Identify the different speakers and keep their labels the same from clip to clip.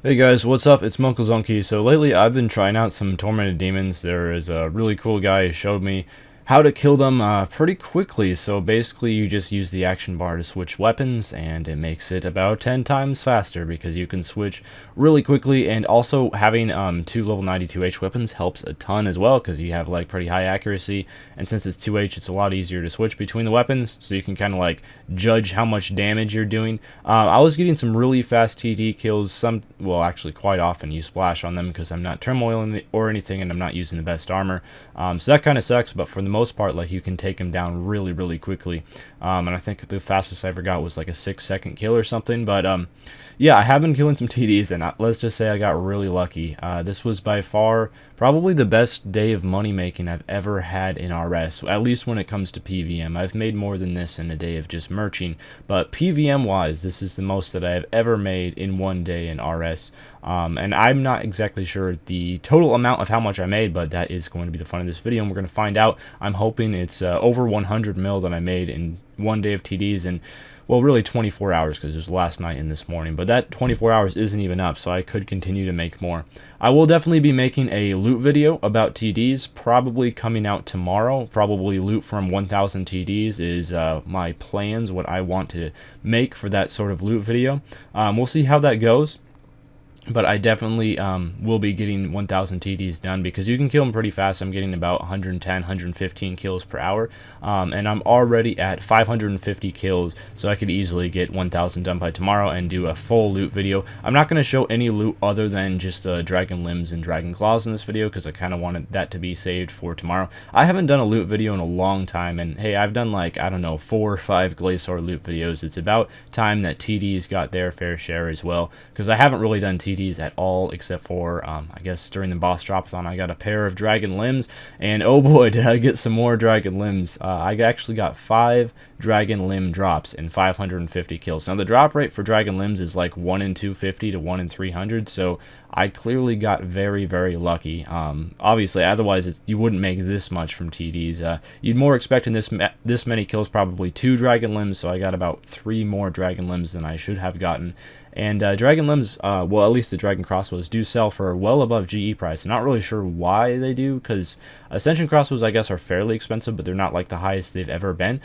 Speaker 1: Hey guys, what's up? It's munclesonkey. So lately I've been trying out some tormented demons. There is a really cool guy who showed me how to kill them pretty quickly. So basically you just use the action bar to switch weapons and it makes it about 10 times faster because you can switch really quickly, and also having two level 92H weapons helps a ton as well because you have like pretty high accuracy, and since it's 2H it's a lot easier to switch between the weapons, so you can kind of like judge how much damage you're doing. I was getting some really fast TD kills, well actually quite often you splash on them because I'm not turmoiling or anything and I'm not using the best armor, so that kind of sucks, but for the most part like you can take them down really quickly, and I think the fastest I ever got was like a 6-second kill or something. But yeah, I have been killing some TDs, and let's just say I got really lucky. This was by far probably the best day of money making I've ever had in RS, at least when it comes to PVM. I've made more than this in a day of just merching, but PVM wise, this is the most that I have ever made in one day in RS. And I'm not exactly sure the total amount of how much I made, but that is going to be the fun of this video, and we're going to find out. I'm hoping it's over 100 mil that I made in one day of TDs, and well, really 24 hours because it was last night and this morning, but that 24 hours isn't even up, so I could continue to make more. I will definitely be making a loot video about TDs, probably coming out tomorrow. Probably loot from 1000 TDs is my plans, what I want to make for that sort of loot video. We'll see how that goes. But I definitely will be getting 1000 TDs done because you can kill them pretty fast. I'm getting about 110, 115 kills per hour, and I'm already at 550 kills, so I could easily get 1000 done by tomorrow and do a full loot video. I'm not going to show any loot other than just the dragon limbs and dragon claws in this video because I kind of wanted that to be saved for tomorrow. I haven't done a loot video in a long time, and hey, I've done like, I don't know, 4 or 5 Glacier loot videos. It's about time that TDs got their fair share as well, because I haven't really done TDs at all, except for I guess during the boss dropathon I got a pair of dragon limbs, and oh boy did I get some more dragon limbs. I actually got 5 dragon limb drops and 550 kills. Now the drop rate for dragon limbs is like 1 in 250 to 1 in 300, so I clearly got very lucky. Obviously otherwise you wouldn't make this much from TDs. You'd more expect in this many kills probably 2 dragon limbs, so I got about 3 more dragon limbs than I should have gotten. And dragon limbs, well, at least the dragon crossbows do sell for well above GE price. I'm not really sure why they do, because ascension crossbows I guess are fairly expensive, but they're not like the highest they've ever been.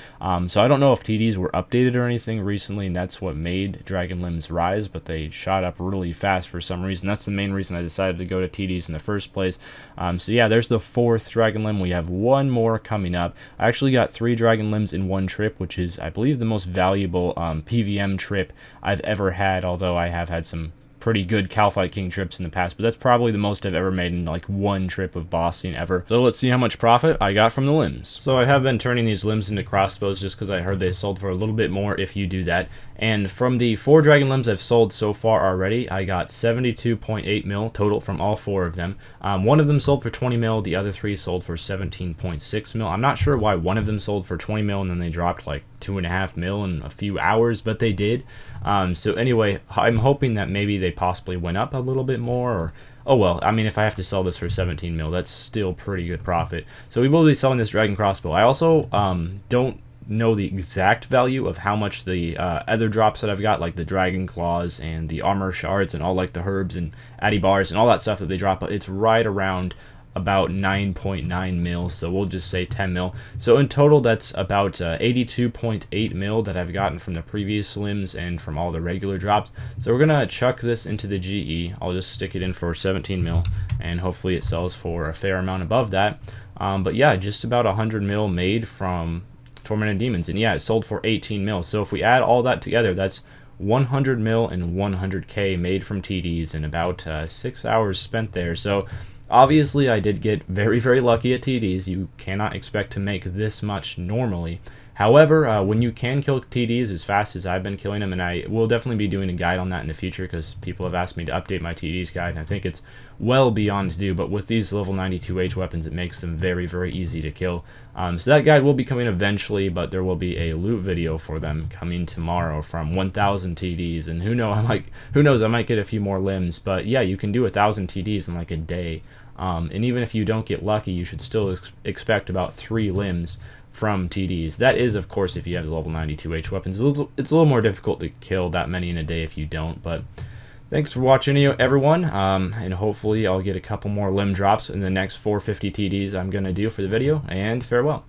Speaker 1: So I don't know if TDs were updated or anything recently and that's what made dragon limbs rise, but they shot up really fast for some reason. That's the main reason I decided to go to TDs in the first place. So yeah, there's the 4th dragon limb. We have 1 more coming up. I actually got 3 dragon limbs in 1 trip, which is I believe the most valuable PVM trip I've ever had, although I have had some pretty good Calfight King trips in the past, but that's probably the most I've ever made in like 1 trip of bossing ever. So let's see how much profit I got from the limbs. So I have been turning these limbs into crossbows just because I heard they sold for a little bit more if you do that. And from the 4 dragon limbs I've sold so far already, I got 72.8 mil total from all 4 of them. One of them sold for 20 mil, the other 3 sold for 17.6 mil. I'm not sure why one of them sold for 20 mil and then they dropped like 2.5 mil in a few hours, but they did. So anyway, I'm hoping that maybe they possibly went up a little bit more, or oh well, I mean if I have to sell this for 17 mil, that's still pretty good profit. So we will be selling this dragon crossbow. I also don't know the exact value of how much the other drops that I've got, like the dragon claws and the armor shards and all like the herbs and addy bars and all that stuff that they drop, but it's right around about 9.9 mil, so we'll just say 10 mil. So in total that's about 82.8 mil that I've gotten from the previous limbs and from all the regular drops. So we're gonna chuck this into the GE. I'll just stick it in for 17 mil and hopefully it sells for a fair amount above that. But yeah, just about 100 mil made from tormented demons, and yeah, it sold for 18 mil. So if we add all that together, that's 100 mil and 100k made from TDs in about 6 hours spent there. So obviously I did get very lucky at TDs. You cannot expect to make this much normally. However, when you can kill TDs as fast as I've been killing them, and I will definitely be doing a guide on that in the future because people have asked me to update my TDs guide, and I think it's well beyond due, but with these level 92H weapons it makes them very easy to kill. So that guide will be coming eventually, but there will be a loot video for them coming tomorrow from 1000 TDs, and who knows, I might get a few more limbs, but yeah, you can do 1000 TDs in like a day. And even if you don't get lucky, you should still expect about 3 limbs from TDs. That is, of course, if you have the level 92H weapons. It's a little more difficult to kill that many in a day if you don't, but Thanks for watching, everyone, and hopefully I'll get a couple more limb drops in the next 450 TDs I'm going to do for the video, and farewell.